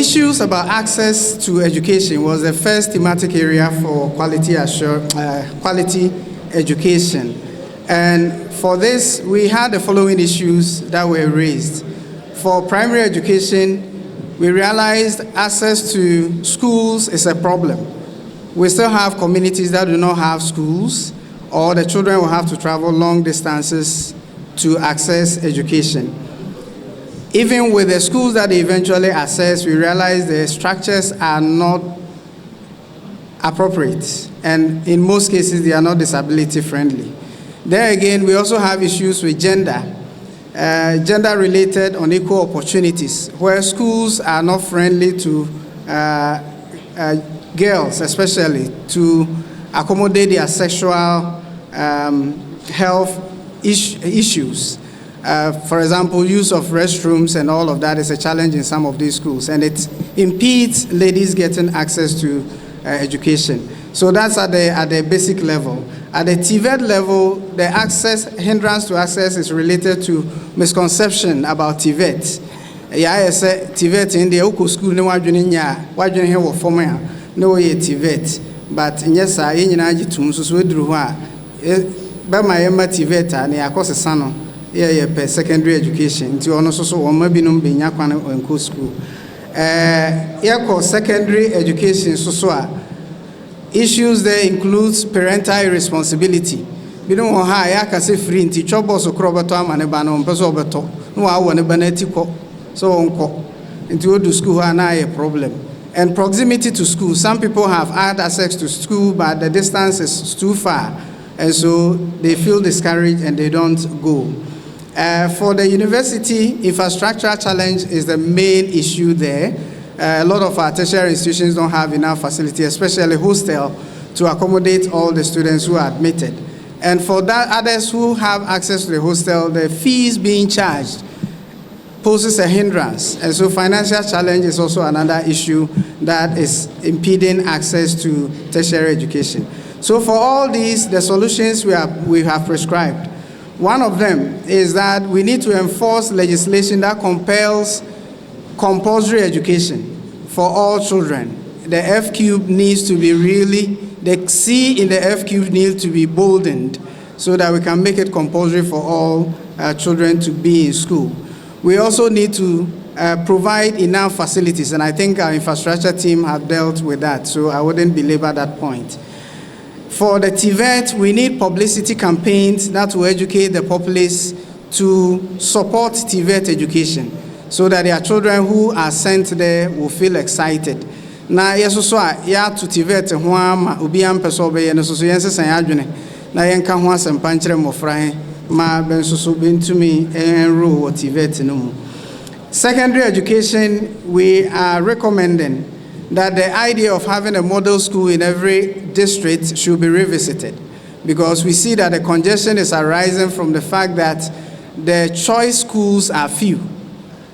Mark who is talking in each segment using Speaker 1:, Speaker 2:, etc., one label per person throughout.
Speaker 1: issues about access to education was the first thematic area for quality education. And for this, we had the following issues that were raised. For primary education, we realized access to schools is a problem. We still have communities that do not have schools, or the children will have to travel long distances to access education. Even with the schools that they eventually access, we realize the structures are not appropriate, and in most cases, they are not disability friendly. There again, we also have issues with gender-related unequal opportunities, where schools are not friendly to girls, especially, to accommodate their sexual health issues. For example, use of restrooms and all of that is a challenge in some of these schools, and it impedes ladies getting access to education. So that's at the basic level. At the Tvet level, the hindrance to access is related to misconception about Tvet. Yeah, I say Tvet in the local school, no one here for former, no way Tvet. But yes, I in United Tunes, so we drew her. But my Emma Tvet, and I cost a son. Yeah, secondary education. To also one maybe no be nyakwana on school. Secondary education so issues there includes parental irresponsibility. We don't want high say free in teacher boss or crop to am and banon person beto. No, I want a banetico. So on into to school and a problem. And proximity to school. Some people have had access to school, but the distance is too far. And so they feel discouraged and they don't go. For the university, infrastructure challenge is the main issue there. A lot of our tertiary institutions don't have enough facility, especially hostel, to accommodate all the students who are admitted. And for that, others who have access to the hostel, the fees being charged poses a hindrance. And so financial challenge is also another issue that is impeding access to tertiary education. So for all these, the solutions we have prescribed. One of them is that we need to enforce legislation that compels compulsory education for all children. The F-cube needs to be the C in the F-cube needs to be boldened so that we can make it compulsory for all children to be in school. We also need to provide enough facilities, and I think our infrastructure team have dealt with that, so I wouldn't belabor that point. For the Tvet, we need publicity campaigns that will educate the populace to support Tvet education so that their children who are sent there will feel excited. Na yeso so ya to Tvet ho ama obi am peso be ye no so yense san adwene na yenka ho asempa nkyere mofra ma ben so bentumi enroll what Tvet no mu. Secondary education, we are recommending that the idea of having a model school in every district should be revisited, because we see that the congestion is arising from the fact that the choice schools are few.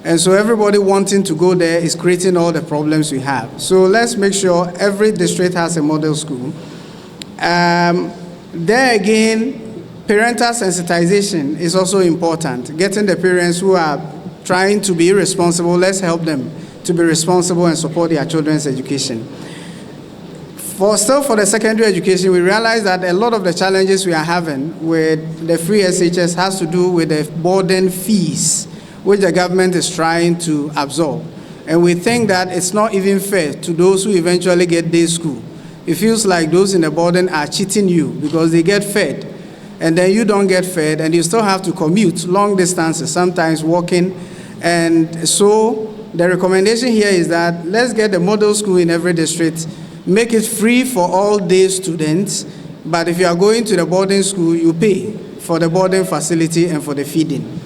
Speaker 1: And so everybody wanting to go there is creating all the problems we have. So let's make sure every district has a model school. There again, parental sensitization is also important. Getting the parents who are trying to be irresponsible, let's help them to be responsible and support their children's education. For the secondary education, we realize that a lot of the challenges we are having with the free SHS has to do with the burden fees, which the government is trying to absorb. And we think that it's not even fair to those who eventually get day school. It feels like those in the burden are cheating you because they get fed, and then you don't get fed, and you still have to commute long distances, sometimes walking. And so the recommendation here is that let's get the model school in every district, make it free for all day students, but if you are going to the boarding school, you pay for the boarding facility and for the feeding.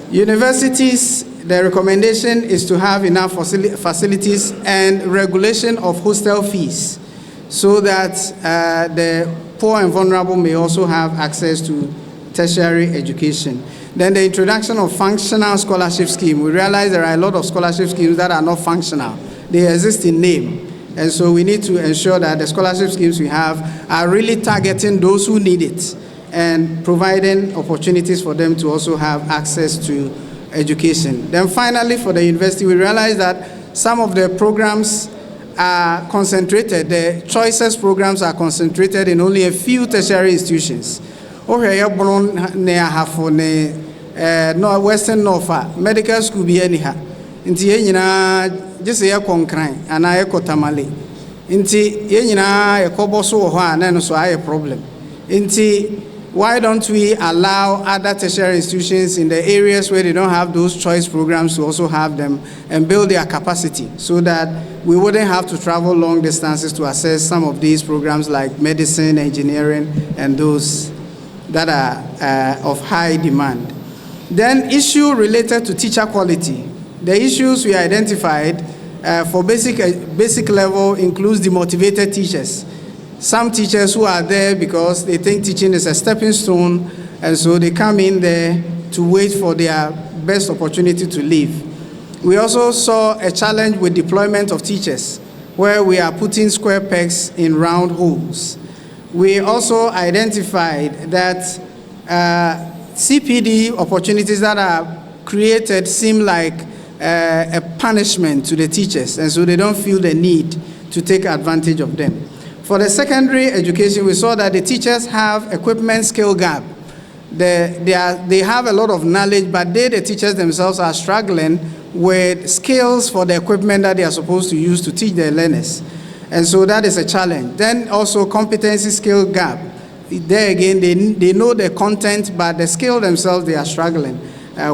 Speaker 1: Universities, the recommendation is to have enough facilities and regulation of hostel fees so that the poor and vulnerable may also have access to tertiary education. Then the introduction of functional scholarship scheme. We realize there are a lot of scholarship schemes that are not functional. They exist in name. And so we need to ensure that the scholarship schemes we have are really targeting those who need it and providing opportunities for them to also have access to education. Then finally, for the university, we realize that some of the programs are concentrated, the choices programs are concentrated in only a few tertiary institutions. Okay, no Western North, medical school be anyhow. Inti ye nyina just ye konkran ana ye kotamale. Inti ye nyina ye koboso wo ho ana no so aye problem. Inti why don't we allow other tertiary institutions in the areas where they don't have those choice programs to also have them and build their capacity so that we wouldn't have to travel long distances to access some of these programs like medicine, engineering, and those that are of high demand. Then issue related to teacher quality. The issues we identified for basic level includes demotivated teachers. Some teachers who are there because they think teaching is a stepping stone, and so they come in there to wait for their best opportunity to leave. We also saw a challenge with deployment of teachers, where we are putting square pegs in round holes. We also identified that CPD opportunities that are created seem like a punishment to the teachers, and so they don't feel the need to take advantage of them. For the secondary education, we saw that the teachers have equipment skill gap. They have a lot of knowledge, but the teachers themselves are struggling with skills for the equipment that they are supposed to use to teach their learners. And so that is a challenge. Then also competency skill gap. There again, they know the content, but the skill themselves, they are struggling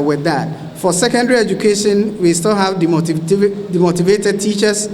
Speaker 1: with that. For secondary education, we still have demotivated teachers.